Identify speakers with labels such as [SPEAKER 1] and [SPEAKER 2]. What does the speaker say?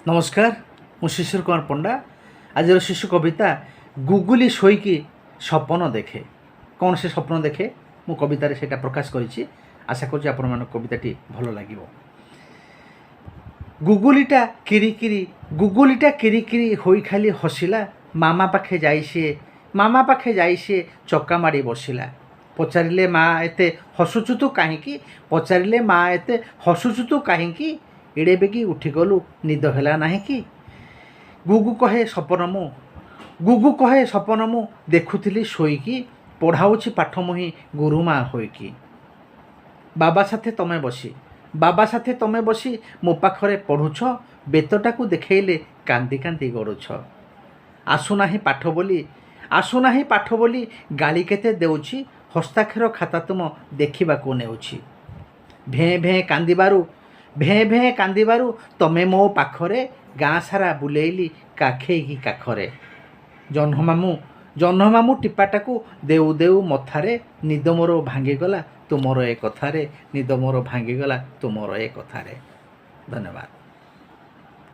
[SPEAKER 1] नमस्कार मु शिशिर कुमार पंडा। आज शिशु कविता गुगुली शोईकी सपन देखे। कौन से स्वप्न देखे मु कवितार से प्रकाश करी। आशा करुँच आपण कविताटी भल लगे। गुगुलीटा किरिकिरी होई खाली हसिला। मामा पाखे जाई सी चक्का माड़ी बसिला। पचारे माँ एते हसुचु तू कहीं, पचारे माँ एते हसुचु तू कहीं, एड़े बेगी उठिगलु निद है ना कि। गुगु कहे सपन मु देखुली शोईकी, पढ़ाऊँच पाठ मुही गुरुमा होईकी। बाबा साथे तमे बसी मो पाखरे पढ़ुछ, बेतटा को देखैले कांदी कांदी गड़ुछ। आसुनाही पाठ बोली गाली केते देउछि, हस्ताक्षर खाता तुम देखा नेउछि। भें कांदिबारु तमे मो पाखरे, गाँ सारा बुलेइली काखेई काखरे। जह्न मामू टिपाटाकू देउ देउ मथारे, निद मोर भांगीगला तुमर ए कथारे, निद मोर भांगीगला तुमर ए कथारे। धन्यवाद।